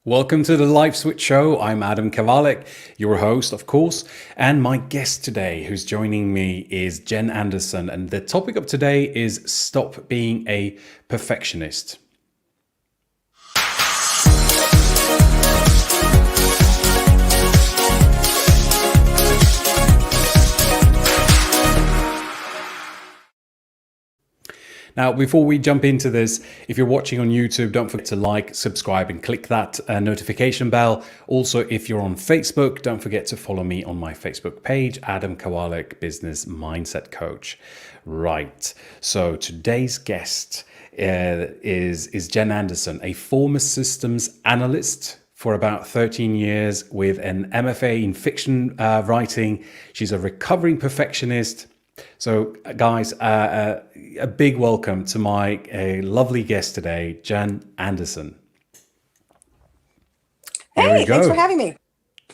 Welcome to the Life Switch Show. I'm Adam Kavalik, your host, of course, and my guest today who's joining me is Jen Anderson. And the topic of today is stop being a perfectionist. Now, before we jump into this, if you're watching on YouTube, don't forget to like, subscribe, and click that notification bell. Also, if you're on Facebook, don't forget to follow me on my Facebook page, Adam Kawalik, Business Mindset Coach. Right. So today's guest is Jen Anderson, a former systems analyst for about 13 years with an MFA in fiction writing. She's a recovering perfectionist. So, guys, a big welcome to my lovely guest today, Jen Anderson. There we Hey, thanks for go. having me.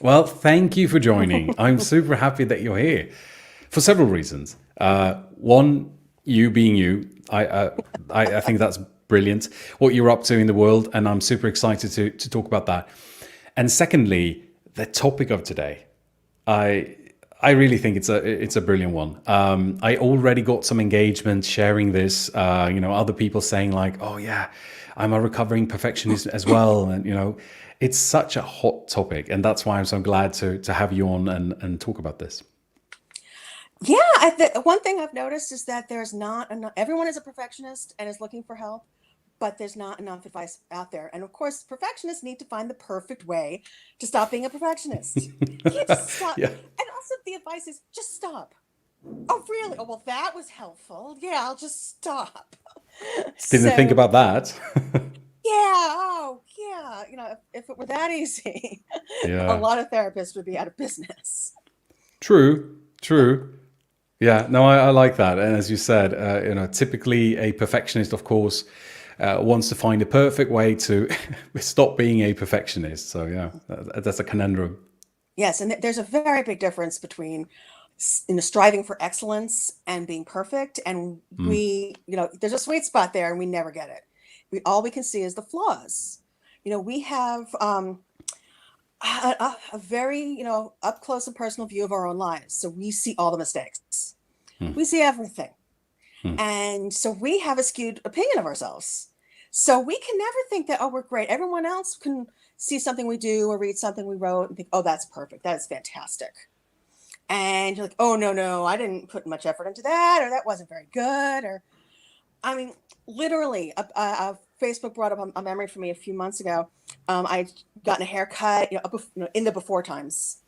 Well, thank you for joining. I'm super happy that you're here for several reasons. One, you being you, I think that's brilliant. What you're up to in the world, and I'm super excited to talk about that. And secondly, the topic of today. I really think it's a brilliant one. I already got some engagement sharing this. Other people saying like, "Oh yeah, I'm a recovering perfectionist as well," and it's such a hot topic, and that's why I'm so glad to have you on and talk about this. Yeah, one thing I've noticed is that there's not enough. Everyone is a perfectionist and is looking for help, but there's not enough advice out there. And of course, perfectionists need to find the perfect way to stop being a perfectionist. You can't just stop. Yeah, And also, the advice is just stop. Oh, really? Oh, well, that was helpful. Yeah, I'll just stop. didn't think So, about that. yeah, oh, yeah. If it were that easy, a Yeah, lot of therapists would be out of business. true. Yeah, no, I like that. And as you said, typically a perfectionist, of course, wants to find a perfect way to stop being a perfectionist. So yeah, that's a conundrum. Yes, and there's a very big difference between striving for excellence and being perfect. And Mm, there's a sweet spot there, and we never get it. We can see is the flaws. We have a very up close and personal view of our own lives, so we see all the mistakes. mm, We see everything, mm. and so we have a skewed opinion of ourselves. So we can never think that, oh, we're great. Everyone else can see something we do or read something we wrote and think, oh, that's perfect. That is fantastic. And you're like, oh, no, no, I didn't put much effort into that, or that wasn't very good. Or, I mean, literally, Facebook brought up a memory for me a few months ago. I'd gotten a haircut, in the before times.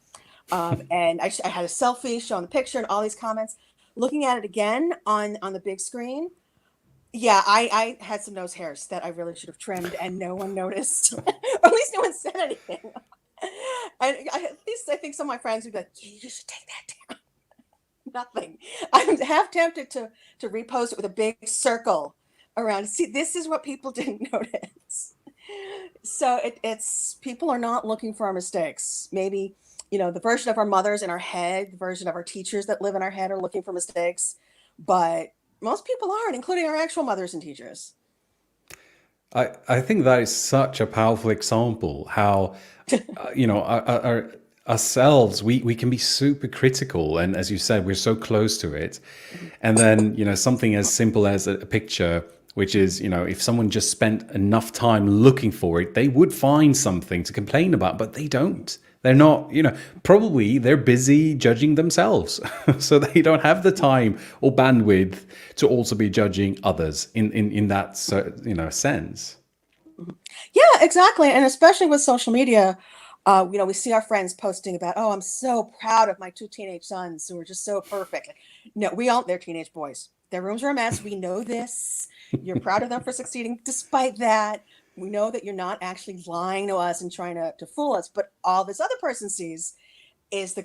And I had a selfie showing the picture and all these comments. Looking at it again on the big screen, yeah, I had some nose hairs that I really should have trimmed, and no one noticed, or at least no one said anything. And at least I think some of my friends would be like, "You should take that down." Nothing. I'm half tempted to repost it with a big circle around. See, this is what people didn't notice. So it's people are not looking for our mistakes. Maybe the version of our mothers in our head, the version of our teachers that live in our head are looking for mistakes, but most people aren't, including our actual mothers and teachers. I think that is such a powerful example how ourselves we can be super critical, and as you said, we're so close to it. And then something as simple as a picture, which is if someone just spent enough time looking for it, they would find something to complain about, but they don't. They're not, probably they're busy judging themselves. So they don't have the time or bandwidth to also be judging others in that sense. Yeah, exactly. And especially with social media, we see our friends posting about, oh, I'm so proud of my two teenage sons who are just so perfect. Like, no, they're teenage boys. Their rooms are a mess. We know this. You're proud of them for succeeding. Despite that, we know that you're not actually lying to us and trying to fool us. But all this other person sees is the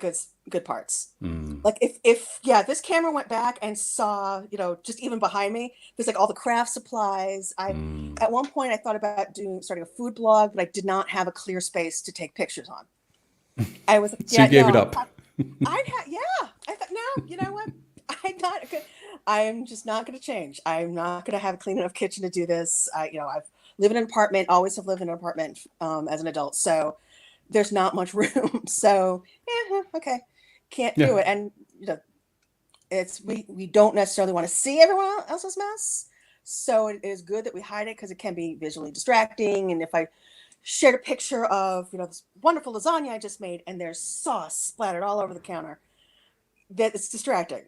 good parts. Mm, Like if yeah, this camera went back and saw, just even behind me, there's like all the craft supplies. I mm. At one point I thought about starting a food blog, but I did not have a clear space to take pictures on. I was like, So you yeah, gave no, it up. yeah. I thought, no, you know what? I'm just not going to change. I'm not going to have a clean enough kitchen to do this. I've lived in an apartment, always have lived in an apartment as an adult. So there's not much room. So yeah, okay, can't Yeah. do it. And you know, we don't necessarily want to see everyone else's mess. So it is good that we hide it because it can be visually distracting. And if I shared a picture of this wonderful lasagna I just made and there's sauce splattered all over the counter, that it's distracting.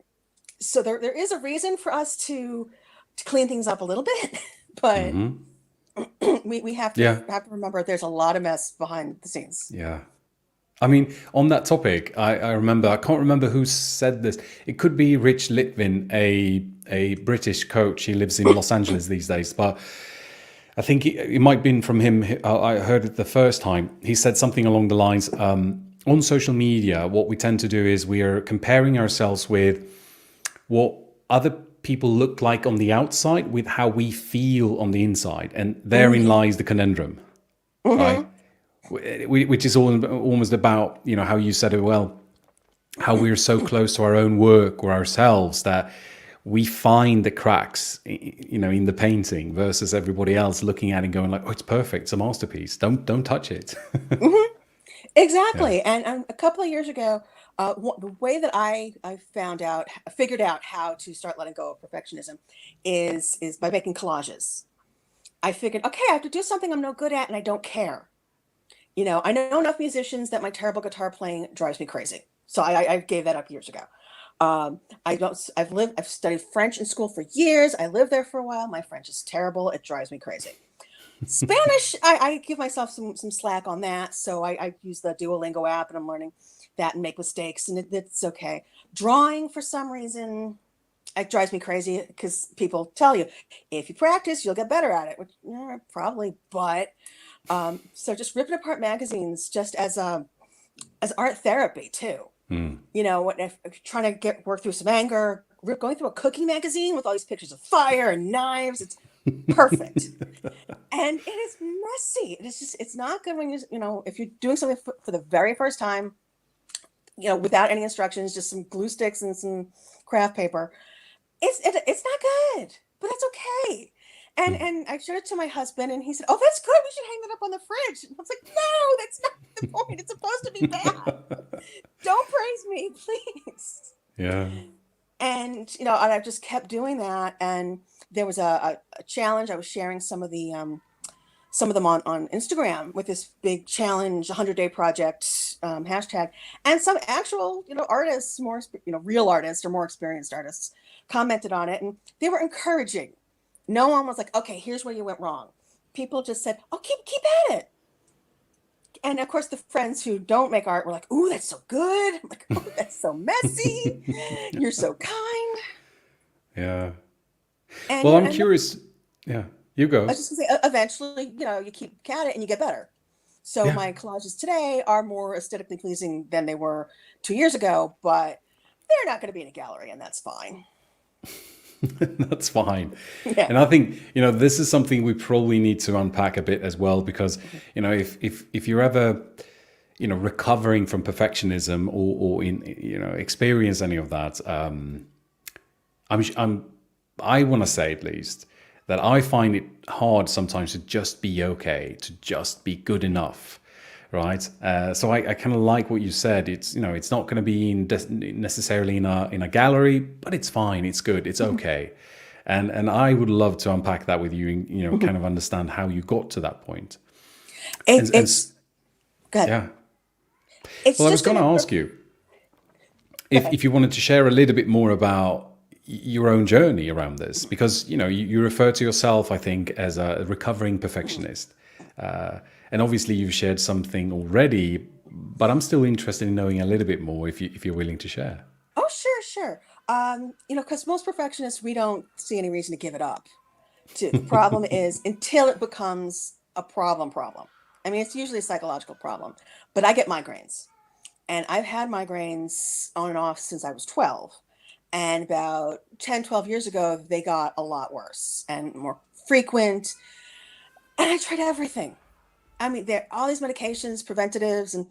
So there is a reason for us to clean things up a little bit, but Hmm. we have Yeah. to remember there's a lot of mess behind the scenes. Yeah. I mean, on that topic, I remember, I can't remember who said this. It could be Rich Litvin, a British coach. He lives in Los Angeles these days, but I think it might have been from him. I heard it the first time. He said something along the lines, on social media, what we tend to do is we are comparing ourselves with what other people look like on the outside with how we feel on the inside. And therein Mm-hmm. lies the conundrum, right? Mm-hmm. Which is almost about, how you said it well, how we're so close to our own work or ourselves that we find the cracks, in the painting versus everybody else looking at it and going like, oh, it's perfect, it's a masterpiece. Don't touch it. Mm-hmm. Yeah. Exactly. And a couple of years ago, the way that I figured out how to start letting go of perfectionism is by making collages. I figured, okay, I have to do something I'm no good at and I don't care. I know enough musicians that my terrible guitar playing drives me crazy. So I gave that up years ago. I don't. I've studied French in school for years. I lived there for a while. My French is terrible. It drives me crazy. Spanish, I give myself some slack on that. So I use the Duolingo app and I'm learning that and make mistakes and it's okay. Drawing for some reason, it drives me crazy because people tell you if you practice, you'll get better at it, which probably, but so just ripping apart magazines just as art therapy too. Mm. If trying to work through some anger, going through a cooking magazine with all these pictures of fire and knives, it's perfect. And it is messy. It's not good when if you're doing something for the very first time, without any instructions, just some glue sticks and some craft paper. It's not good, but that's okay. And I showed it to my husband, and he said, "Oh, that's good. We should hang that up on the fridge." And I was like, "No, that's not the point. It's supposed to be bad. Don't praise me, please." Yeah. And I've just kept doing that. And there was a challenge. I was sharing some of them on Instagram with this big challenge, 100-day project hashtag, and some actual artists, more real artists or more experienced artists, commented on it, and they were encouraging. No one was like, "Okay, here's where you went wrong." People just said, "Oh, keep at it." And of course, the friends who don't make art were like, "Ooh, that's so good." I'm like, "Oh, that's so messy. You're so kind." Yeah. And Well, I'm and curious. Yeah. You I go. was just gonna say, eventually, you keep at it and you get better. So Yeah. my collages today are more aesthetically pleasing than they were 2 years ago, but they're not going to be in a gallery, and that's fine. That's fine. Yeah. And I think, this is something we probably need to unpack a bit as well, because, Mhm. if you're ever, recovering from perfectionism or in, experience any of that, I'm I want to say at least that I find it hard sometimes to just be okay, to just be good enough, right? So I kind of like what you said. It's not going to be necessarily in a gallery, but it's fine. It's good. It's Mhm. okay. And I would love to unpack that with you and Mhm. kind of understand how you got to that point. It, And it's good. yeah. It's Well, I was just going an to ask improvement. you Go if ahead. if you wanted to share a little bit more about your own journey around this, because you refer to yourself, I think, as a recovering perfectionist, uh, and obviously you've shared something already, but I'm still interested in knowing a little bit more if you're willing to share. Oh, sure, sure. Because most perfectionists, we don't see any reason to give it up. The problem is until it becomes a problem. I mean, it's usually a psychological problem, but I get migraines. And I've had migraines on and off since I was 12. And about 10, 12 years ago, they got a lot worse and more frequent. And I tried everything. I mean, there all these medications, preventatives, and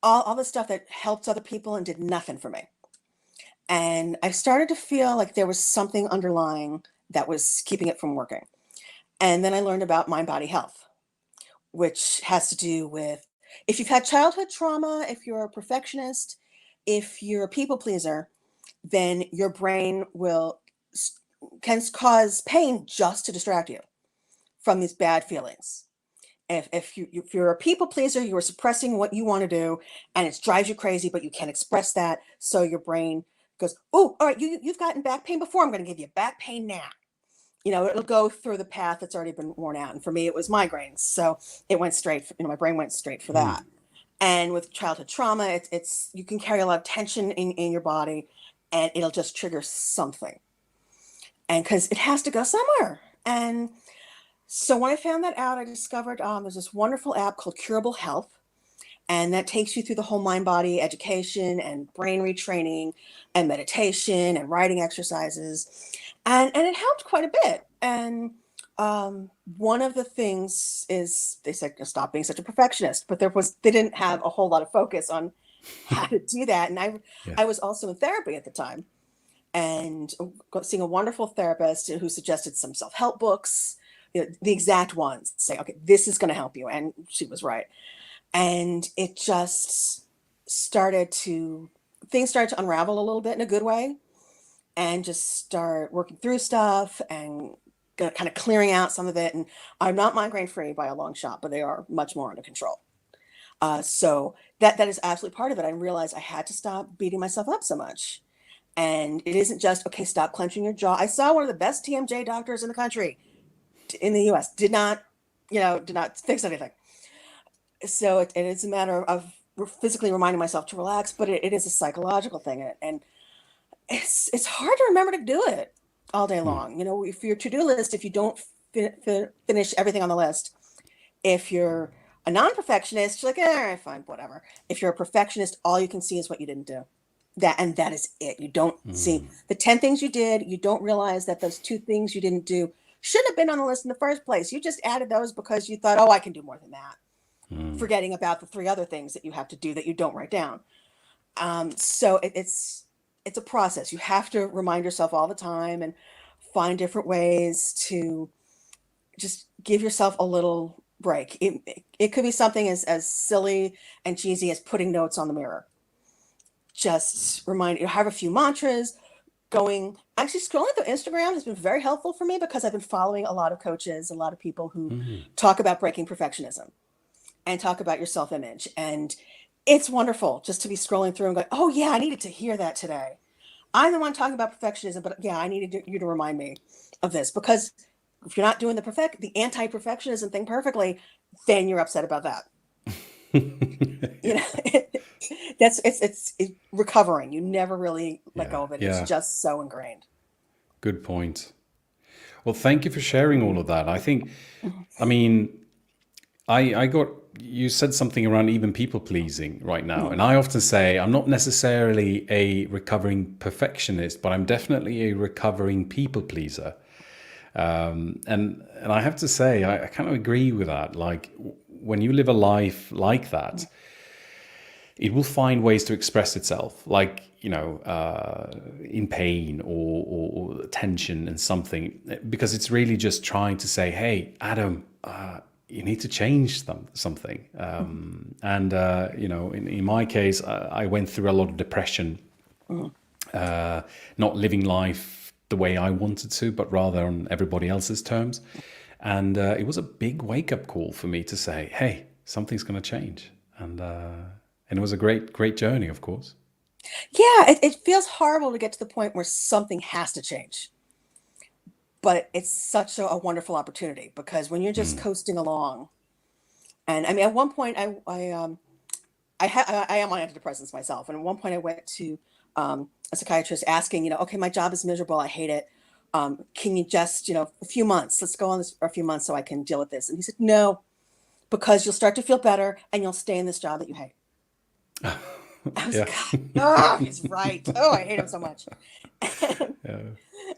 all the stuff that helped other people and did nothing for me. And I started to feel like there was something underlying that was keeping it from working. And then I learned about mind body health, which has to do with if you've had childhood trauma, if you're a perfectionist, if you're a people pleaser, then your brain will can cause pain just to distract you from these bad feelings. If you're a people pleaser, you are suppressing what you want to do, and it drives you crazy, but you can't express that, so your brain goes, "Oh, all right, you've gotten back pain before. I'm going to give you back pain now." It'll go through the path that's already been worn out. And for me, it was migraines, so it went straight. My brain went straight for that. And with childhood trauma, it's you can carry a lot of tension in your body, and it'll just trigger something, and because it has to go somewhere. And so when I found that out, I discovered there's this wonderful app called Curable Health, and that takes you through the whole mind body education and brain retraining and meditation and writing exercises, and it helped quite a bit. And one of the things is they said stop being such a perfectionist, but they didn't have a whole lot of focus on how to do that. And I Yeah. I was also in therapy at the time, and seeing a wonderful therapist who suggested some self-help books, the exact ones, say, okay, this is going to help you. And she was right. And it just started to, things started to unravel a little bit in a good way, and just start working through stuff and kind of clearing out some of it. And I'm not migraine free by a long shot, but they are much more under control. So that is absolutely part of it. I realized I had to stop beating myself up so much. And it isn't just, okay, stop clenching your jaw. I saw one of the best TMJ doctors in the country, in the US, did not fix anything. So it is a matter of physically reminding myself to relax, but it is a psychological thing. And it's hard to remember to do it all day long. If your to-do list, if you don't finish everything on the list, if you're a non-perfectionist, you're like, all right, fine, whatever. If you're a perfectionist, all you can see is what you didn't do. That is it. You don't see the 10 things you did. You don't realize that those 2 things you didn't do shouldn't have been on the list in the first place. You just added those because you thought, oh, I can do more than that, forgetting about the 3 other things that you have to do that you don't write down. So it's a process. You have to remind yourself all the time and find different ways to just give yourself a little break. It could be something as silly and cheesy as putting notes on the mirror. Just remind you, have a few mantras. Actually, scrolling through Instagram has been very helpful for me, because I've been following a lot of coaches, a lot of people who talk about breaking perfectionism and talk about your self-image. And it's wonderful just to be scrolling through and go, oh yeah, I needed to hear that today. I'm the one talking about perfectionism, but yeah, I needed you to remind me of this, because if you're not doing the anti-perfectionism thing perfectly, then you're upset about that. You know, it's recovering. You never really let Yeah. go of it. It's Yeah. just so ingrained. Good point. Well, thank you for sharing all of that. Mhm. I mean, I got, you said something around even people pleasing right now. Mhm. And I often say I'm not necessarily a recovering perfectionist, but I'm definitely a recovering people pleaser. And I have to say, I kind of agree with that. Like, when you live a life like that, it will find ways to express itself, like, in pain or tension and something, because it's really just trying to say, hey, Adam, you need to change something. In my case, I went through a lot of depression, Mhm. not living life the way I wanted to, but rather on everybody else's terms. And it was a big wake up call for me to say, hey, something's going to change. And it was a great journey, of course. Yeah, it feels horrible to get to the point where something has to change, but it's such a wonderful opportunity, because when you're just coasting along, and I mean, at one point, I am on antidepressants myself, and at one point, I went to a psychiatrist asking, okay, my job is miserable, I hate it. Can you just, a few months, let's go on this for a few months so I can deal with this. And he said, no, because you'll start to feel better and you'll stay in this job that you hate. I was Yeah. like, God, oh, he's right. Oh, I hate him so much. Yeah.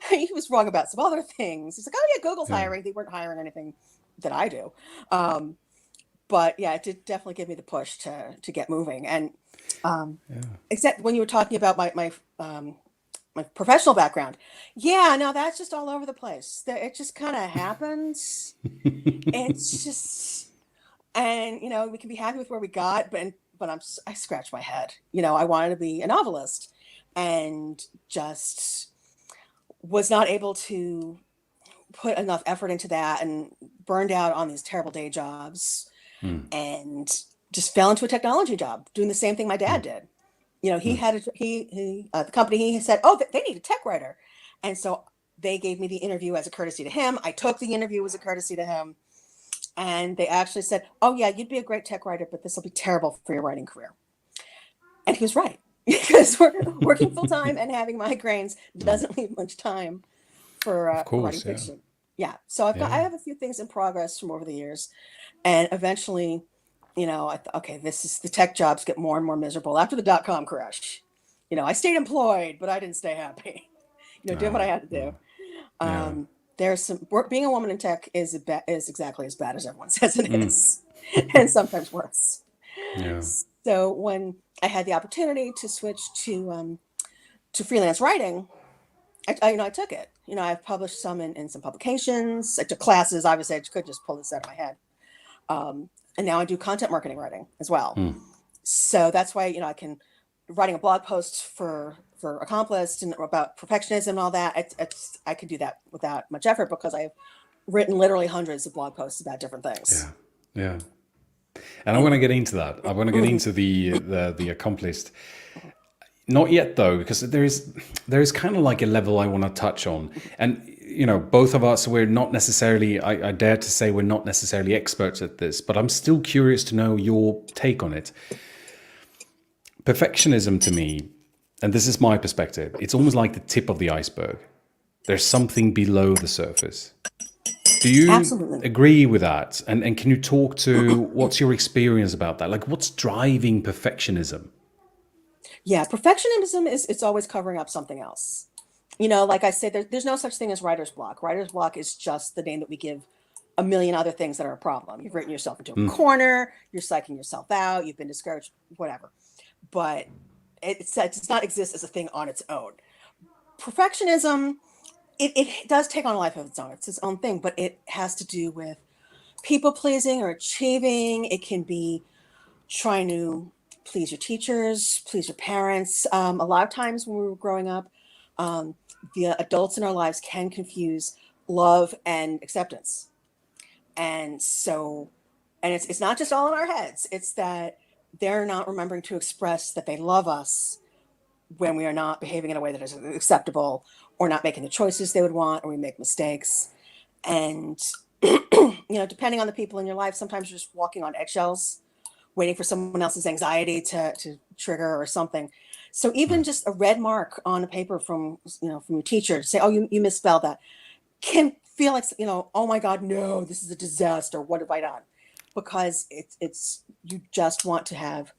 He was wrong about some other things. He's like, oh yeah, Google's Yeah. hiring. They weren't hiring anything that I do. Um, but yeah, it did definitely give me the push to get moving. And Yeah. except when you were talking about my my professional background. Yeah, no, that's just all over the place. It just kind of happens. It's just, and we can be happy with where we got, but I scratch my head. I wanted to be a novelist, and just was not able to put enough effort into that, and burned out on these terrible day jobs, Mm, and just fell into a technology job doing the same thing my dad mm, did. He mm. had the company. He said, oh, they need a tech writer, and so they gave me the interview as a courtesy to him. I took the interview as a courtesy to him, and they actually said, oh yeah, you'd be a great tech writer, but this will be terrible for your writing career. And he was right, because working full time and having migraines Mm. doesn't leave much time Of for writing course, yeah. fiction. Yeah, so I Yeah. have a few things in progress from over the years, and eventually, I thought, okay, this is the tech jobs get more and more miserable after the dot-com crash. I stayed employed, but I didn't stay happy. Doing what I Ah, had to do. mm. Yeah. Um, there's some work. Being a woman in tech is exactly as bad as everyone says it Mm. is, and sometimes worse. Yeah. So when I had the opportunity to switch to freelance writing, I took it. I've published some in some publications. I took classes. Obviously, I could just pull this out of my head. And now I do content marketing writing as well. Mm. So that's why I can writing a blog post for Accomplished and about perfectionism and all that. I could do that without much effort, because I've written literally hundreds of blog posts about different things. Yeah. Yeah. And I want to And get into that. I want to get mhm, into the accomplished. Not yet though, because there is kind of like a level I want to touch on. And both of us, we're not necessarily, I dare to say we're not necessarily experts at this, but I'm still curious to know your take on it. Perfectionism to me, and this is my perspective, it's almost like the tip of the iceberg. There's something below the surface. Do you absolutely. agree with that? And can you talk to what's your experience about that? Like, what's driving perfectionism? Yeah, perfectionism is it's always covering up something else. Like I said, there's no such thing as writer's block. Writer's block is just the name that we give a million other things that are a problem. You've written yourself into a Mm, corner, you're psyching yourself out, you've been discouraged, whatever. But it does not exist as a thing on its own. Perfectionism, it does take on a life of its own. It's its own thing, but it has to do with people pleasing or achieving. It can be trying to please your teachers, please your parents. A lot of times when we were growing up, um, the adults in our lives can confuse love and acceptance. And so, and it's not just all in our heads. It's that they're not remembering to express that they love us when we are not behaving in a way that is acceptable, or not making the choices they would want, or we make mistakes. And depending on the people in your life, sometimes you're just walking on eggshells, waiting for someone else's anxiety to trigger or something. So even mm, just a red mark on a paper from your teacher to say, oh, you misspelled that, can feel like, oh my God, no, this is a disaster. What have I done? Because it's you just want to have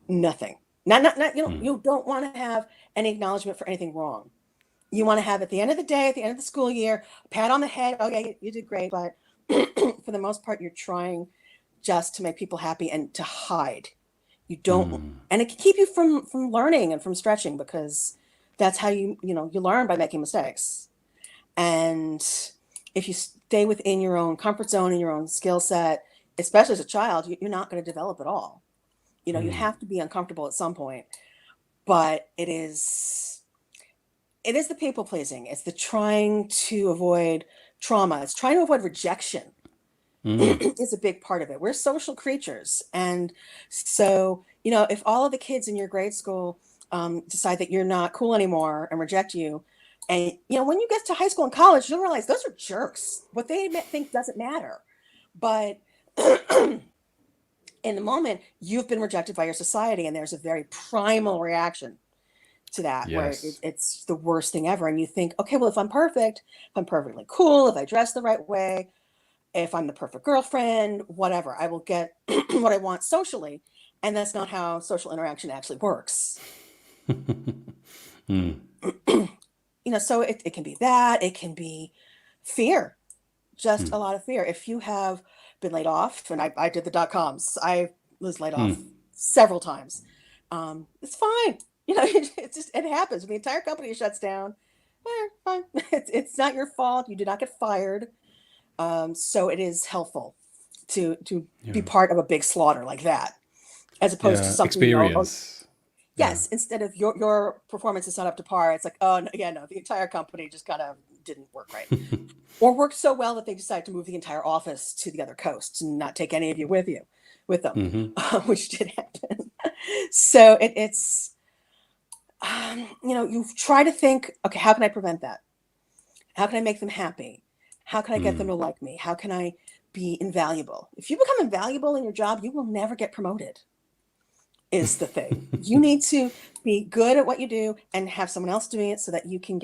nothing. Not mm, you don't want to have any acknowledgement for anything wrong. You want to have, at the end of the day, at the end of the school year, a pat on the head. Oh yeah, you did great. But for the most part, you're trying just to make people happy and to hide. You don't, mm, and it can keep you from learning and from stretching, because that's how you learn, by making mistakes. And if you stay within your own comfort zone and your own skill set, especially as a child, you're not going to develop at all. You mm, have to be uncomfortable at some point. But it is the people pleasing. It's the trying to avoid trauma. It's trying to avoid rejection mm. is a big part of it. We're social creatures. And so, if all of the kids in your grade school decide that you're not cool anymore and reject you, and, when you get to high school and college, you'll realize those are jerks. What they think doesn't matter. But in the moment, you've been rejected by your society, and there's a very primal reaction to that, where Yes. it's the worst thing ever. And you think, okay, well, if I'm perfect, if I'm perfectly cool, if I dress the right way, if I'm the perfect girlfriend, whatever, I will get what I want socially. And that's not how social interaction actually works. Mm, So it can be that, it can be fear, just mm, a lot of fear. If you have been laid off, and I did the dot coms, I was laid off mm, several times. It's fine. it happens. When the entire company shuts down, fine. It's not your fault. You did not get fired. So it is helpful to be Yeah. part of a big slaughter like that, as opposed to Yeah. something oh, Experience. Yeah. yes, instead of your performance is not up to par, it's like, oh no, yeah, no, the entire company just kind of didn't work right, or worked so well that they decided to move the entire office to the other coast and not take any of you with them, Hmm. which did happen. So it's you try to think, okay, how can I prevent that? How can I make them happy? How can I get them Mm. to like me? How can I be invaluable? If you become invaluable in your job, you will never get promoted, is the thing. You need to be good at what you do and have someone else doing it so that you can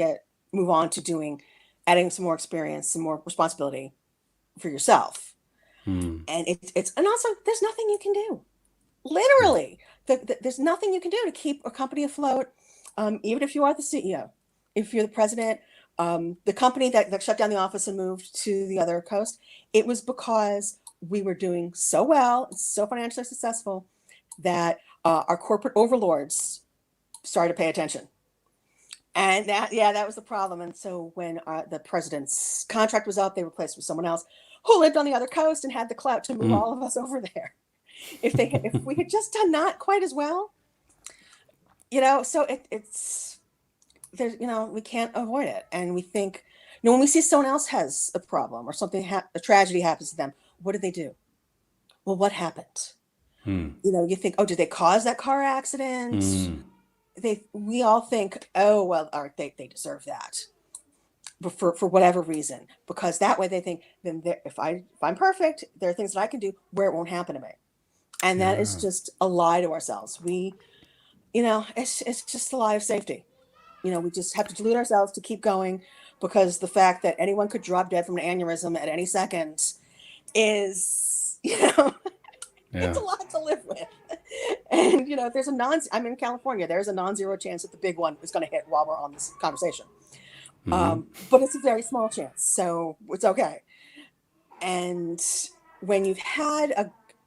move on to adding some more experience, some more responsibility for yourself. Mm. And and also there's nothing you can do. Yeah. Literally, there's nothing you can do to keep a company afloat. Even if you are the CEO, if you're the president, the company that shut down the office and moved to the other coast, it was because we were doing so well, so financially successful, that our corporate overlords started to pay attention. And that was the problem. And so when the president's contract was up, they replaced with someone else who lived on the other coast and had the clout to move Mm. all of us over there. If we had just done not quite as well, so it's there's we can't avoid it, and we think, when we see someone else has a problem or something, a tragedy happens to them, what did they do? Well, what happened? Mm. You think, oh, did they cause that car accident? Mm. We all think, oh well, all right, they deserve that, but for whatever reason, because that way they think, then if I'm perfect, there are things that I can do where it won't happen to me, and that is Yeah. just a lie to ourselves. It's just a lie of safety. We just have to delude ourselves to keep going, because the fact that anyone could drop dead from an aneurysm at any second is, it's Yeah. a lot to live with. And, there's I'm in California, there's a non-zero chance that the big one is going to hit while we're on this conversation. Hmm. But it's a very small chance, so it's okay. And when you've had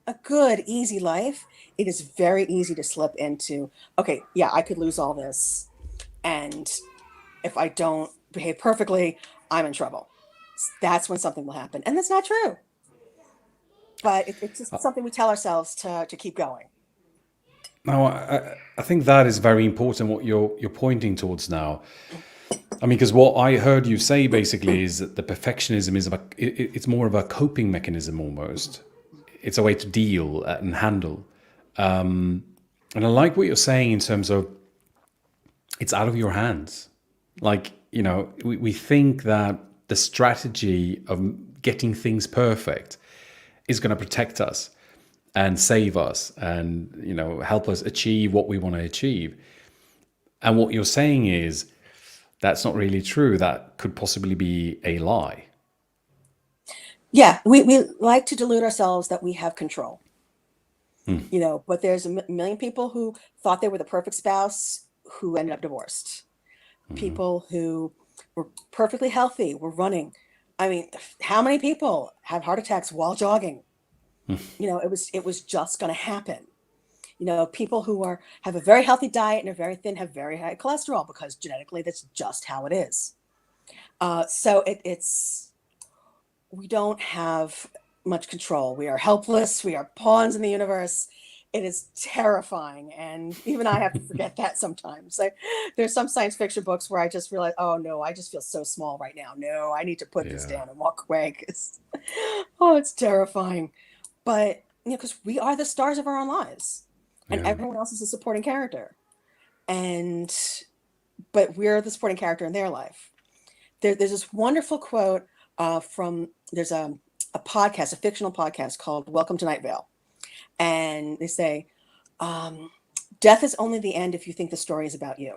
a good, easy life, it is very easy to slip into, okay, yeah, I could lose all this. And if I don't behave perfectly, I'm in trouble. That's when something will happen. And that's not true. But it's just something we tell ourselves to keep going. Now, I think that is very important what you're pointing towards now. I mean, because what I heard you say basically is that the perfectionism is it's more of a coping mechanism almost. It's a way to deal and handle. And I like what you're saying in terms of it's out of your hands. Like, we think that the strategy of getting things perfect is going to protect us and save us and, help us achieve what we want to achieve. And what you're saying is that's not really true. That could possibly be a lie. Yeah, we like to delude ourselves that we have control, but there's a million people who thought they were the perfect spouse who ended up divorced. People who were perfectly healthy were running. I mean, how many people have heart attacks while jogging? It was just going to happen. People who have a very healthy diet and are very thin have very high cholesterol, because genetically that's just how it is. So it's we don't have much control. We are helpless. We are pawns in the universe. It is terrifying, and even I have to forget that sometimes. There's some science fiction books where I just realize, oh no, I just feel so small right now. No, I need to put this Yeah. down and walk away, because oh, it's terrifying. But because we are the stars of our own lives, and Yeah. everyone else is a supporting character, and but we're the supporting character in their life. There's this wonderful quote from there's a podcast, a fictional podcast called Welcome to Night Vale, and they say, um, "Death is only the end if you think the story is about you."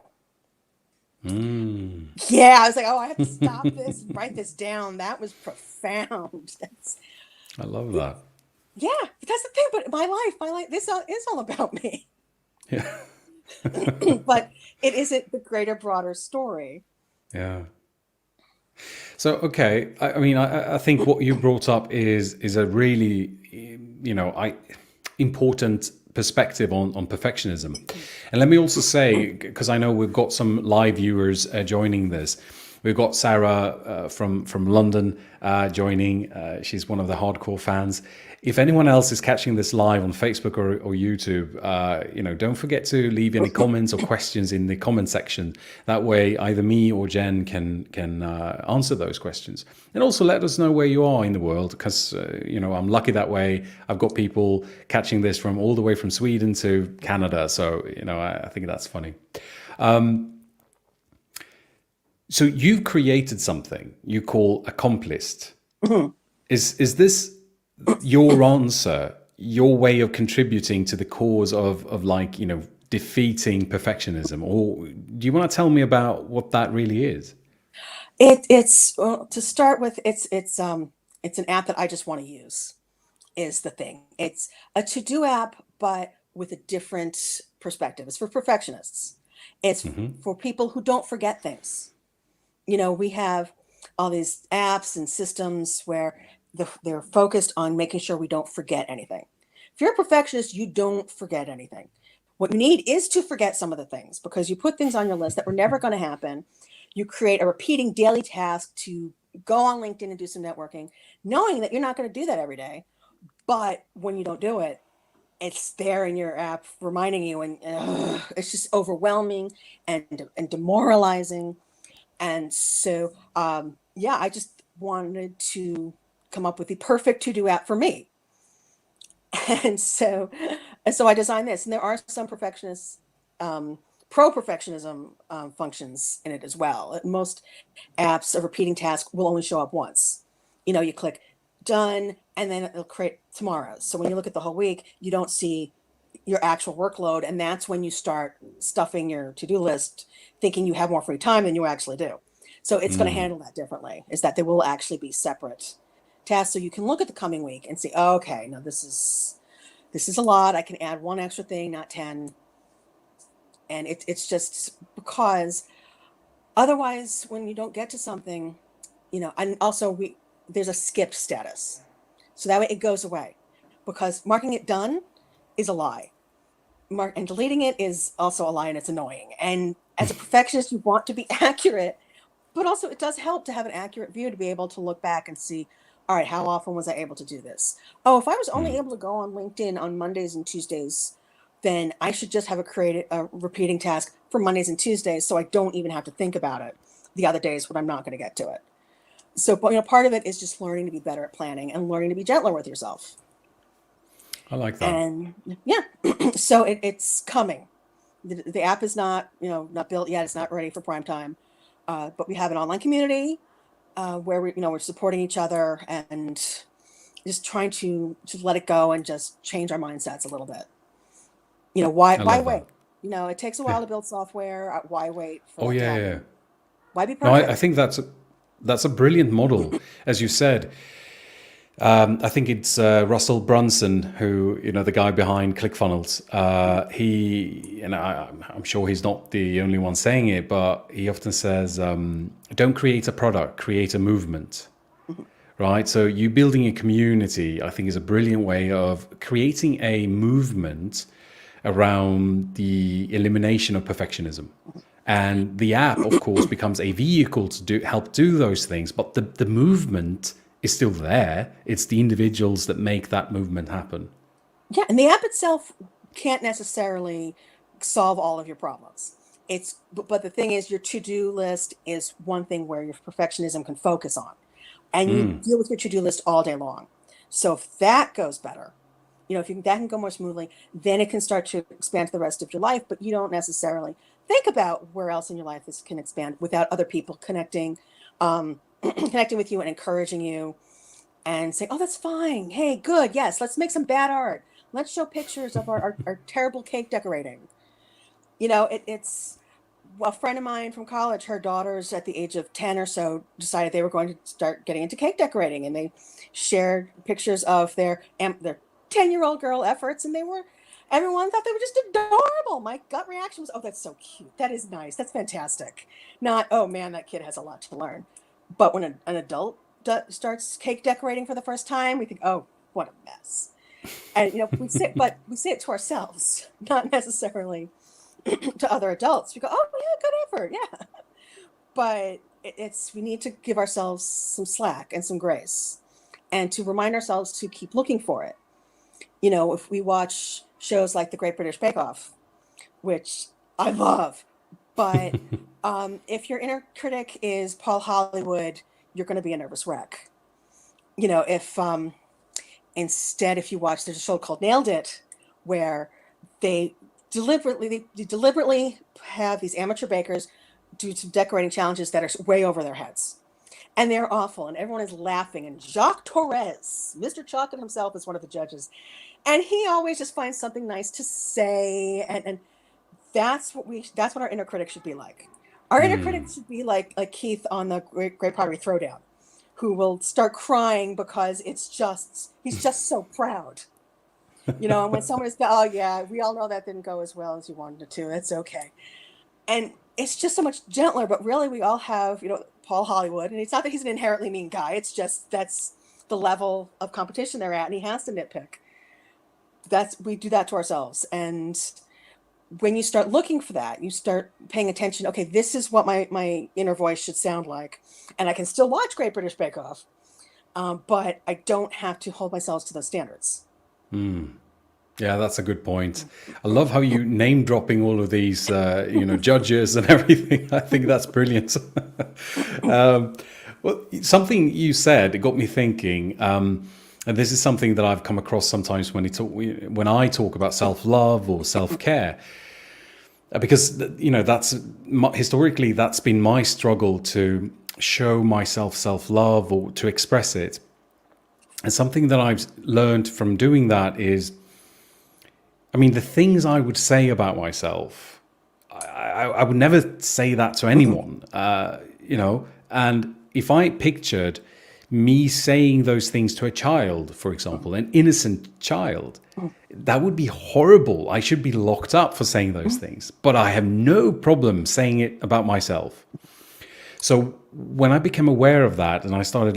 Mm. Yeah, I was like, oh, I have to stop this and write this down. That was profound. That's I love that. Yeah, but that's the thing. But my life, this is all about me. Yeah. But it isn't the greater, broader story. Yeah. So, okay. I mean, I think what you brought up is a really, important perspective on perfectionism. And let me also say, because I know we've got some live viewers joining this, we've got Sarah from London joining. She's one of the hardcore fans. If anyone else is catching this live on Facebook or YouTube, don't forget to leave any comments or questions in the comment section. That way, either me or Jen can answer those questions, and also let us know where you are in the world. Because I'm lucky that way. I've got people catching this from all the way from Sweden to Canada. So I think that's funny. So you've created something you call Accomplished. Is this your answer, your way of contributing to the cause of defeating perfectionism? Or do you want to tell me about what that really is? It's well, to start with, it's an app that I just want to use, is the thing. It's a to-do app, but with a different perspective. It's for perfectionists. It's for people who don't forget things. We have all these apps and systems where they're focused on making sure we don't forget anything. If you're a perfectionist, you don't forget anything. What you need is to forget some of the things, because you put things on your list that were never going to happen. You create a repeating daily task to go on LinkedIn and do some networking, knowing that you're not going to do that every day. But when you don't do it, it's there in your app reminding you, and it's just overwhelming and demoralizing. And so, I just wanted to come up with the perfect to-do app for me. And so, I designed this. And there are some perfectionists, pro-perfectionism functions in it as well. Most apps, a repeating task will only show up once. You click done, and then it'll create tomorrow's. So when you look at the whole week, you don't see your actual workload. And that's when you start stuffing your to-do list, thinking you have more free time than you actually do. So it's going to handle that differently, is that there will actually be separate tasks. So you can look at the coming week and see, oh, okay, no, this is a lot. I can add one extra thing, not 10. And it's just because otherwise, when you don't get to something, and also there's a skipped status. So that way it goes away, because marking it done is a lie. And deleting it is also a lie, and it's annoying. And as a perfectionist, you want to be accurate, but also it does help to have an accurate view, to be able to look back and see, all right, how often was I able to do this? Oh, if I was only able to go on LinkedIn on Mondays and Tuesdays, then I should just have a repeating task for Mondays and Tuesdays, so I don't even have to think about it the other days when I'm not going to get to it. So, part of it is just learning to be better at planning and learning to be gentler with yourself. I like that. And yeah, so it's coming. The app is not, not built yet. It's not ready for prime time. But we have an online community where we're supporting each other and just trying to let it go and just change our mindsets a little bit. I Why love that. wait? It takes a Yeah. while to build software. Why wait for Oh that to yeah, yeah. happen? Why be No, I perfect? think that's a brilliant model, as you said. I think it's Russell Brunson, who the guy behind ClickFunnels. He, and I'm sure he's not the only one saying it, but he often says, "Don't create a product, create a movement." Right. So you building a community, I think, is a brilliant way of creating a movement around the elimination of perfectionism. And the app, of course, becomes a vehicle to help do those things. But the movement is still there. It's the individuals that make that movement happen. Yeah, and the app itself can't necessarily solve all of your problems. But the thing is, your to-do list is one thing where your perfectionism can focus on, and you deal with your to-do list all day long. So if that goes better, if that can go more smoothly, then it can start to expand to the rest of your life. But you don't necessarily think about where else in your life this can expand without other people connecting, connecting with you and encouraging you and say, oh, that's fine. Hey, good. Yes, let's make some bad art. Let's show pictures of our terrible cake decorating. It's a friend of mine from college, her daughters at the age of 10 or so decided they were going to start getting into cake decorating, and they shared pictures of their 10-year-old girl efforts, and everyone thought they were just adorable. My gut reaction was, oh, that's so cute. That is nice. That's fantastic. Not, oh man, that kid has a lot to learn. But when an adult starts cake decorating for the first time, we think, oh, what a mess. And we say it to ourselves, not necessarily to other adults. We go, "Oh yeah, good effort, yeah." But it's we need to give ourselves some slack and some grace, and to remind ourselves to keep looking for it. If we watch shows like The Great British Bake Off, which I love, but if your inner critic is Paul Hollywood, you're going to be a nervous wreck. If instead, if you watch, there's a show called Nailed It, where they deliberately have these amateur bakers do some decorating challenges that are way over their heads. And they're awful, and everyone is laughing. And Jacques Torres, Mr. Chocolate himself, is one of the judges. And he always just finds something nice to say. And that's what our inner critic should be like. Our inner critic should be like Keith on the Great Pottery Throwdown, who will start crying because he's just so proud. And when someone is, oh yeah, we all know that didn't go as well as you wanted it to. It's okay. And it's just so much gentler, but really we all have, Paul Hollywood. And it's not that he's an inherently mean guy. It's just that's the level of competition they're at, and he has to nitpick. We do that to ourselves. And when you start looking for that, you start paying attention. Okay, this is what my inner voice should sound like. And I can still watch Great British Bake Off, but I don't have to hold myself to those standards. Yeah, that's a good point. I love how you name dropping all of these, judges and everything. I think that's brilliant. Well, something you said, it got me thinking, and this is something that I've come across sometimes when I talk about self-love or self-care, because historically that's been my struggle to show myself self-love or to express it. And something that I've learned from doing that is, the things I would say about myself, I would never say that to anyone, and if I pictured me saying those things to a child, for example, an innocent child, that would be horrible. I should be locked up for saying those things, but I have no problem saying it about myself. So when I became aware of that, and I started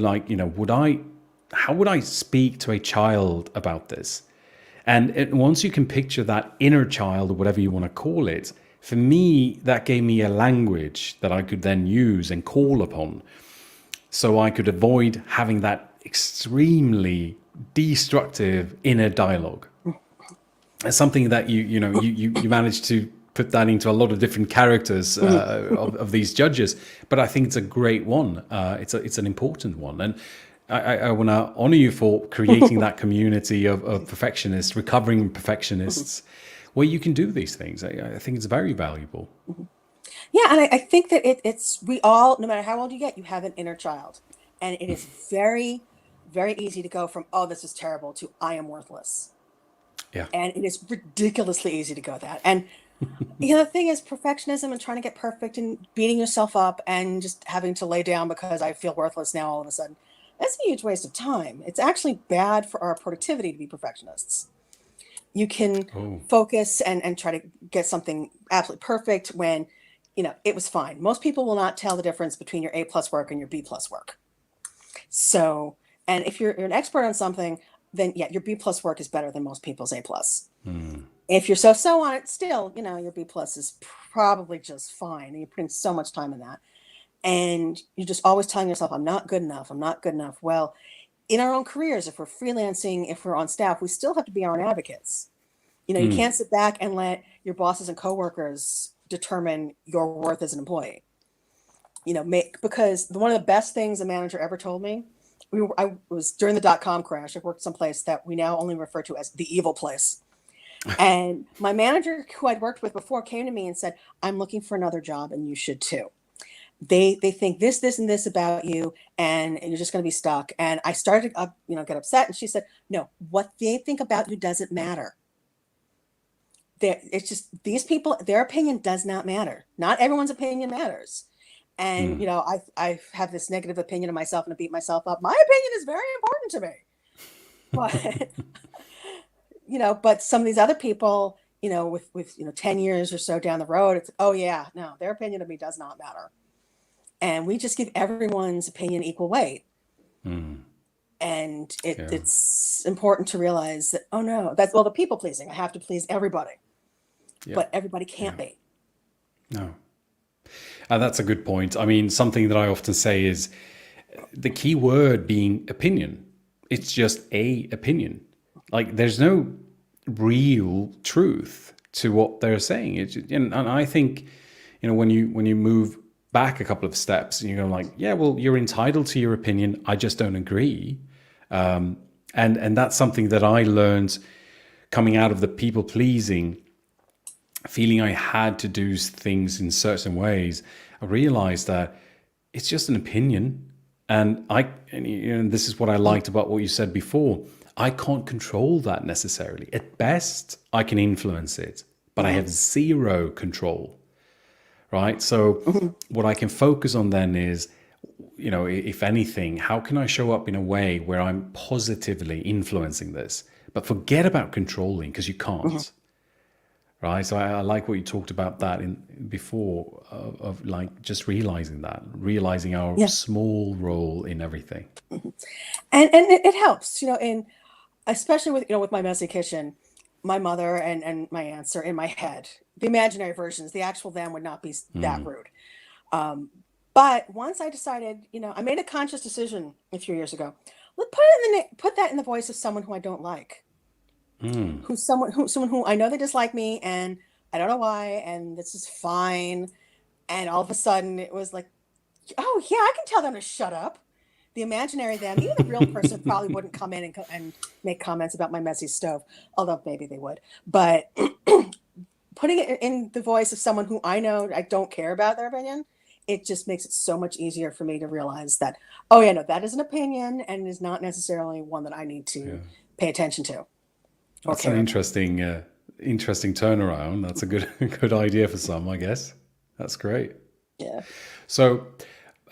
how would I speak to a child about this? And once you can picture that inner child, or whatever you want to call it, for me, that gave me a language that I could then use and call upon, so I could avoid having that extremely destructive inner dialogue. It's something that you managed to put that into a lot of different characters of these judges, but I think it's a great one. It's an important one, and I want to honor you for creating that community of perfectionists, recovering perfectionists, where you can do these things. I think it's very valuable. Yeah, and I think that we all, no matter how old you get, you have an inner child. And it is very, very easy to go from, oh, this is terrible, to I am worthless. Yeah. And it is ridiculously easy to go that. And the thing is, perfectionism and trying to get perfect and beating yourself up and just having to lay down because I feel worthless now all of a sudden, that's a huge waste of time. It's actually bad for our productivity to be perfectionists. You can focus and try to get something absolutely perfect when, it was fine. Most people will not tell the difference between your A+ work and your B+ work. So, and if you're an expert on something, then yeah, your B+ work is better than most people's A+. If you're so on it, still, your B+ is probably just fine. And you're putting so much time in that. And you're just always telling yourself, I'm not good enough. I'm not good enough. Well, in our own careers, if we're freelancing, if we're on staff, we still have to be our own advocates. You can't sit back and let your bosses and coworkers determine your worth as an employee. Because one of the best things a manager ever told me, I was during the .com crash. I worked someplace that we now only refer to as the evil place. And my manager, who I'd worked with before, came to me and said, I'm looking for another job and you should too. They think this, and this about you, and you're just going to be stuck. And I started to get upset. And she said, no, what they think about you doesn't matter. It's just these people, their opinion does not matter. Not everyone's opinion matters. And, I have this negative opinion of myself and I beat myself up. My opinion is very important to me. But, but some of these other people, with 10 years or so down the road, it's, oh yeah, no, their opinion of me does not matter. And we just give everyone's opinion equal weight. And Yeah. it's important to realize that, oh no, that's, well, the people pleasing. I have to please everybody, Yeah. but everybody Yeah. can't be. No. That's a good point. I mean, something that I often say is the key word being opinion. It's just a opinion. Like there's no real truth to what they're saying. And I think, when you move back a couple of steps and you go like, yeah, well, you're entitled to your opinion. I just don't agree. And that's something that I learned coming out of the people pleasing, feeling I had to do things in certain ways. I realized that it's just an opinion. And this is what I liked about what you said before. I can't control that necessarily. At best, I can influence it, but I Mm-hmm. have zero control, right? So Mm-hmm. what I can focus on then is, if anything, how can I show up in a way where I'm positively influencing this? But forget about controlling, because you Mm-hmm. can't, right? So I like what you talked about that in before, of like just realizing our Yeah. small role in everything. And it helps, in, especially with, with my messy kitchen, my mother and my aunts are in my head. The imaginary versions, the actual them would not be that rude. Um, but once I decided, I made a conscious decision a few years ago. Put that in the voice of someone who I don't like, Mm. someone who I know they dislike me, and I don't know why, and this is fine. And all of a sudden, it was like, oh yeah, I can tell them to shut up. The imaginary them, even the real person probably wouldn't come in and make comments about my messy stove, although maybe they would. But putting it in the voice of someone who I know I don't care about their opinion, it just makes it so much easier for me to realize that, oh yeah, no, that is an opinion and is not necessarily one that I need to Yeah, pay attention to or that's an care about. interesting turnaround. That's a good good idea for some, I guess. That's great. Yeah. So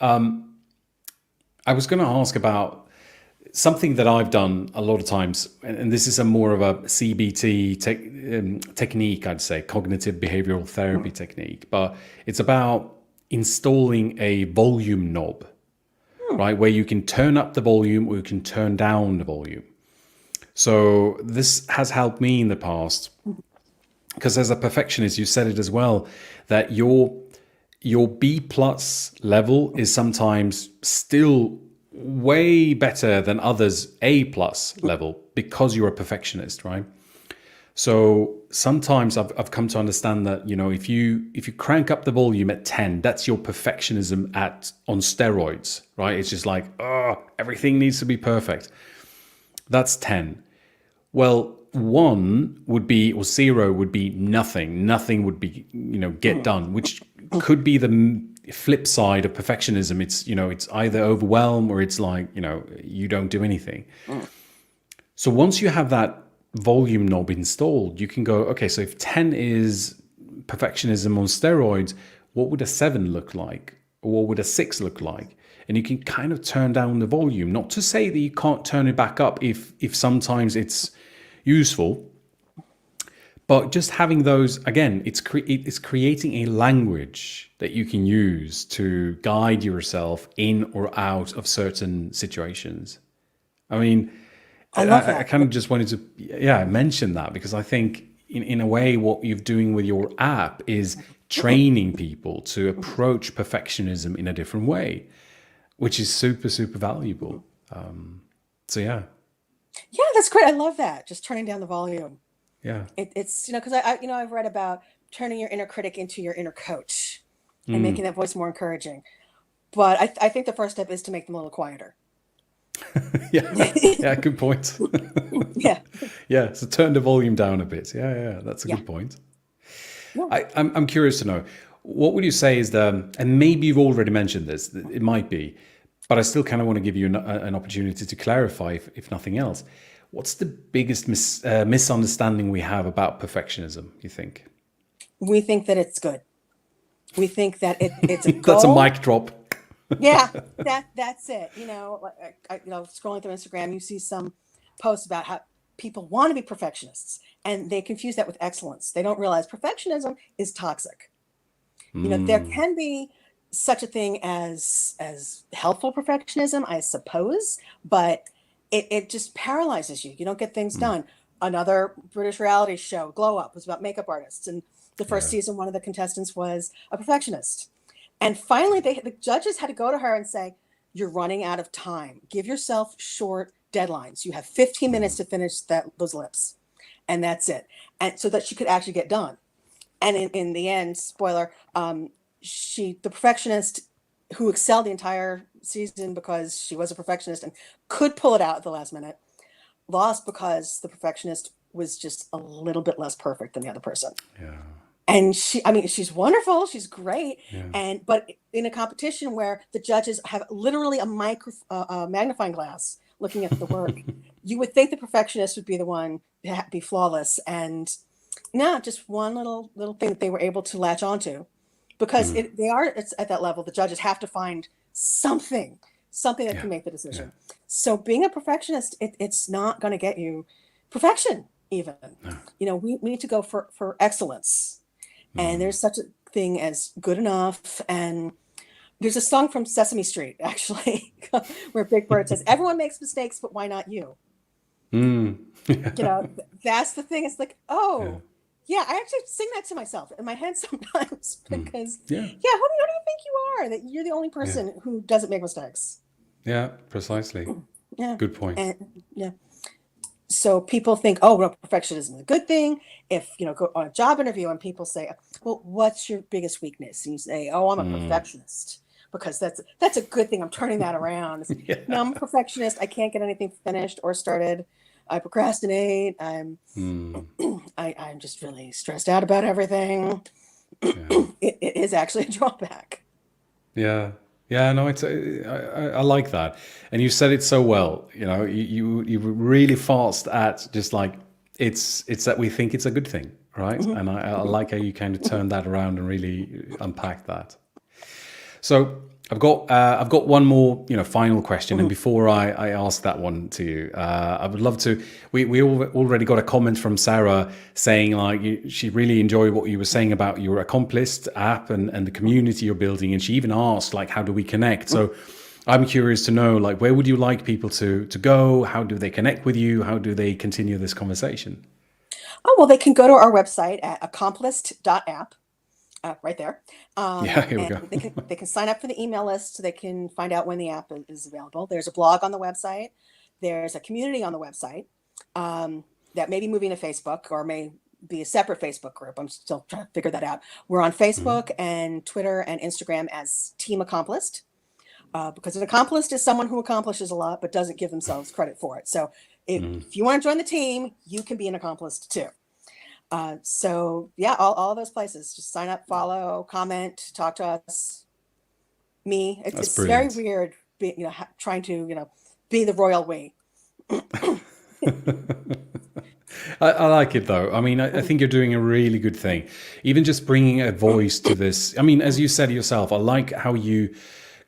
I was going to ask about something that I've done a lot of times, and this is a more of a CBT technique, I'd say, cognitive behavioral therapy technique, but it's about installing a volume knob, Hmm. right, where you can turn up the volume or you can turn down the volume. So this has helped me in the past because as a perfectionist, you said it as well, that your B plus level is sometimes still way better than others' A plus level because you're a perfectionist, right? So sometimes I've come to understand that if you crank up the volume at 10, that's your perfectionism at on steroids, right? It's just like, oh, everything needs to be perfect. That's 10. Well, one would be, or zero would be nothing. Nothing would be, get done, which could be the flip side of perfectionism. It's either overwhelm or it's like, you don't do anything. So once you have that volume knob installed, you can go, okay, so if 10 is perfectionism on steroids, what would a 7 look like? Or what would a 6 look like? And you can kind of turn down the volume. Not to say that you can't turn it back up if sometimes it's useful, but just having those, again, it's creating a language that you can use to guide yourself in or out of certain situations. I mean, I love I that. kind of just wanted to, yeah, mention that because I think in a way what you're doing with your app is training people to approach perfectionism in a different way, which is super, super valuable. So yeah, Yeah, that's great. I love that. Just turning down the volume. yeah. It's, because I've read about turning your inner critic into your inner coach and making that voice more encouraging. But I think the first step is to make them a little quieter. Yeah, yeah, good point. Yeah. Yeah, so turn the volume down a bit. Yeah, yeah, that's a Yeah. good point. Yeah. I'm curious to know, what would you say is and maybe you've already mentioned this, it might be, but I still kind of want to give you an opportunity to clarify, if nothing else. What's the biggest misunderstanding we have about perfectionism, you think? We think that it's good. We think that it's a That's a goal. mic drop. Yeah, that's it. Scrolling through Instagram, you see some posts about how people want to be perfectionists, and they confuse that with excellence. They don't realize perfectionism is toxic. There can be such a thing as helpful perfectionism, I suppose, but it just paralyzes you. You don't get things done. Another British reality show, Glow Up, was about makeup artists, and the first Yeah. season, one of the contestants was a perfectionist. And finally, the judges had to go to her and say, "You're running out of time. Give yourself short deadlines. You have 15 minutes to finish those lips, and that's it." And so that she could actually get done. And in the end, spoiler, the perfectionist who excelled the entire season because she was a perfectionist and could pull it out at the last minute, lost because the perfectionist was just a little bit less perfect than the other person. Yeah. And I mean, she's wonderful, she's great, Yeah. but in a competition where the judges have literally a magnifying glass looking at the work, you would think the perfectionist would be the one to be flawless, and no, just one little thing that they were able to latch onto, because it's at that level. The judges have to find something that Yeah. can make the Yeah. decision. So being a perfectionist, it's not going to get you perfection. Even, we need to go for excellence, and there's such a thing as good enough. And there's a song from Sesame Street, actually, where Big Bird says, "Everyone makes mistakes, but why not you?" That's the thing. It's like, Yeah. oh, yeah, I actually sing that to myself in my head sometimes because, Yeah. yeah, who do you think you are? That you're the only Yeah. person who doesn't make mistakes. Yeah. Precisely. Yeah. Good point. And yeah. So people think, oh, well, perfectionism is a good thing. If, go on a job interview and people say, well, what's your biggest weakness? And you say, oh, I'm a perfectionist, because that's a good thing. I'm turning that around. Yeah. No, I'm a perfectionist. I can't get anything finished or started. I procrastinate. I'm just really stressed out about everything. It is actually a drawback. Yeah. Yeah, no, I like that, and you said it so well. You were really fast at just like it's that we think it's a good thing, right? And I like how you kind of turned that around and really unpacked that. So I've got one more final question, and before I ask that one to you, I would love to. We already got a comment from Sarah saying like she really enjoyed what you were saying about your Accomplished app and the community you're building, and she even asked like how do we connect. So I'm curious to know like where would you like people to go? How do they connect with you? How do they continue this conversation? Oh, well, they can go to our website at accomplished.app. Right there. Yeah, here we And go. they can sign up for the email list so they can find out when the app is available. There's a blog on the website. There's a community on the website that may be moving to Facebook or may be a separate Facebook group. I'm still trying to figure that out. We're on Facebook and Twitter and Instagram as Team Accomplished, because an accomplished is someone who accomplishes a lot but doesn't give themselves credit for it. So if you want to join the team, you can be an accomplished too. So yeah, all those places. Just sign up, follow, comment, talk to us. That's It's very brilliant. weird, trying to be the royal we. I like it though. I mean, I think you're doing a really good thing. Even just bringing a voice to this. I mean, as you said yourself, I like how you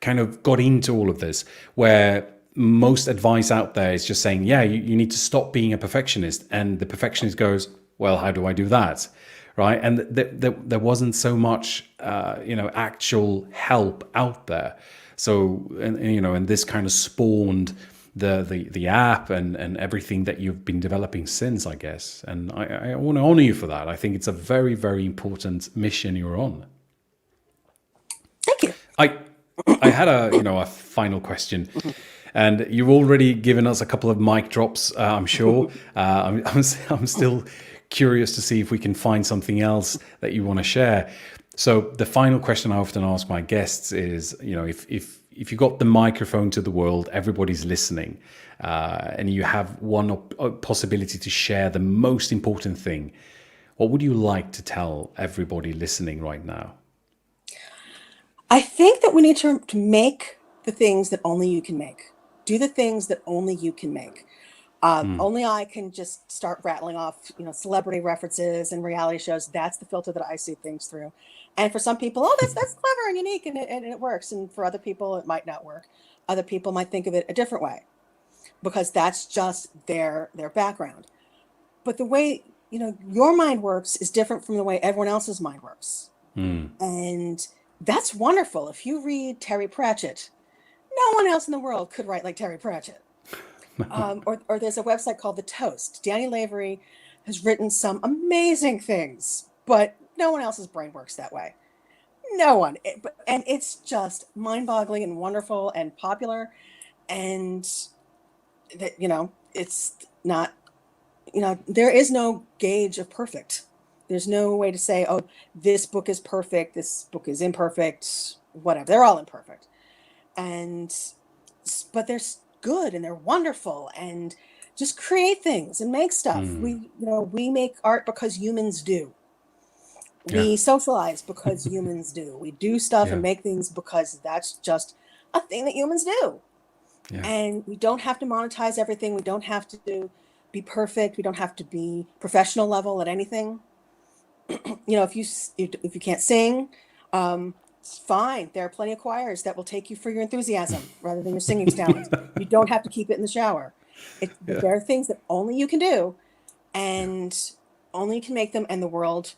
kind of got into all of this, where most advice out there is just saying, yeah, you need to stop being a perfectionist. And the perfectionist goes, well, how do I do that? Right. And there wasn't so much, actual help out there. So, and this kind of spawned the app and everything that you've been developing since, I guess. And I want to honor you for that. I think it's a very, very important mission you're on. Thank you. I had a final question, and you've already given us a couple of mic drops. I'm sure. I'm still curious to see if we can find something else that you want to share. So the final question I often ask my guests is, if you got the microphone to the world, everybody's listening, and you have one possibility to share the most important thing, what would you like to tell everybody listening right now? I think that we need to make the things that only you can make. Do the things that only you can make. Only I can just start rattling off, celebrity references and reality shows. That's the filter that I see things through. And for some people, oh, that's clever and unique, and it works. And for other people, it might not work. Other people might think of it a different way because that's just their background. But the way your mind works is different from the way everyone else's mind works, and that's wonderful. If you read Terry Pratchett, no one else in the world could write like Terry Pratchett. Or there's a website called The Toast. Danny Lavery has written some amazing things, but no one else's brain works that way. No one. And it's just mind-boggling and wonderful and popular. And that, it's not, there is no gauge of perfect. There's no way to say, oh, this book is perfect, this book is imperfect, whatever. They're all imperfect. And but they're good and they're wonderful, and just create things and make stuff. We make art because humans do. Yeah. We socialize because humans do. We do stuff Yeah. and make things because that's just a thing that humans do. Yeah. And we don't have to monetize everything. We don't have to be perfect. We don't have to be professional level at anything. If you can't sing, fine. There are plenty of choirs that will take you for your enthusiasm rather than your singing talent. You don't have to keep it in the shower. There are things that only you can do, and only you can make them, and the world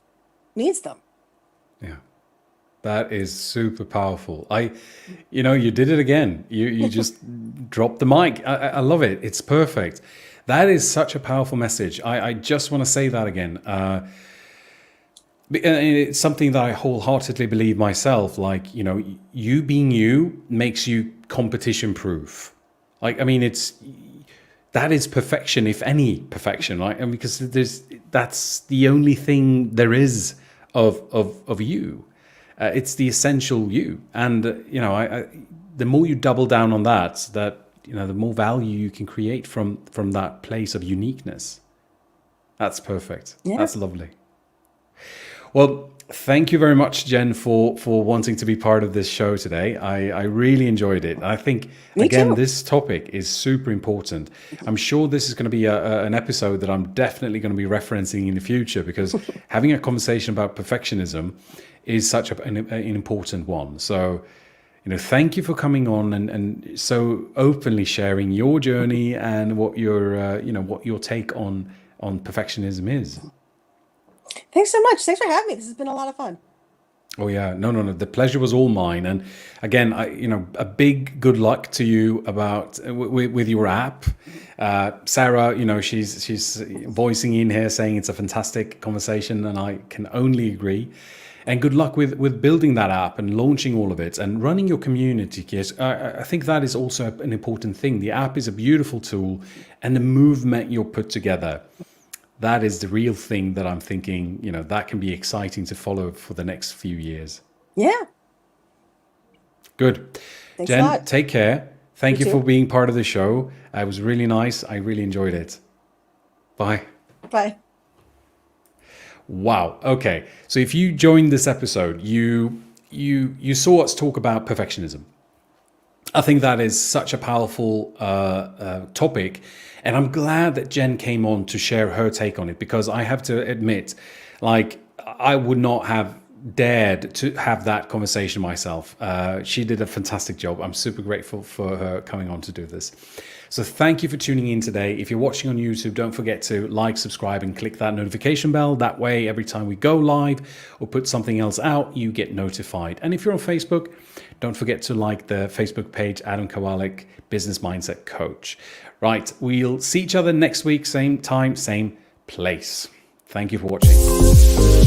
needs them. Yeah. That is super powerful. You did it again. You just dropped the mic. I love it. It's perfect. That is such a powerful message. I just want to say that again. It's something that I wholeheartedly believe myself. Like, you being you makes you competition proof. That is perfection, if any perfection, right? And because that's the only thing there is of you. It's the essential you. And, the more you double down on that, the more value you can create from that place of uniqueness. That's perfect. Yeah. That's lovely. Well, thank you very much, Jen, for wanting to be part of this show today. I really enjoyed it. I think, this topic is super important. I'm sure this is going to be an episode that I'm definitely going to be referencing in the future, because having a conversation about perfectionism is such an important one. So, thank you for coming on and so openly sharing your journey and what your take on perfectionism is. Thanks so much. Thanks for having me. This has been a lot of fun. Oh yeah, no. The pleasure was all mine. And again, a big good luck to you with your app. Sarah, she's voicing in here saying it's a fantastic conversation, and I can only agree. And good luck with building that app and launching all of it and running your community. Because I think that is also an important thing. The app is a beautiful tool, and the movement you're put together, that is the real thing that I'm thinking, that can be exciting to follow for the next few years. Yeah. Good. Thanks Jen, a lot. take care. Thank you for being part of the show. It was really nice. I really enjoyed it. Bye. Bye. Wow. Okay. So if you joined this episode, you saw us talk about perfectionism. I think that is such a powerful topic. And I'm glad that Jen came on to share her take on it, because I have to admit, I would not have dared to have that conversation myself. She did a fantastic job. I'm super grateful for her coming on to do this. So thank you for tuning in today. If you're watching on YouTube, don't forget to like, subscribe, and click that notification bell. That way, every time we go live or put something else out, you get notified. And if you're on Facebook, don't forget to like the Facebook page, Adam Kowalik, Business Mindset Coach. Right, we'll see each other next week, same time, same place. Thank you for watching.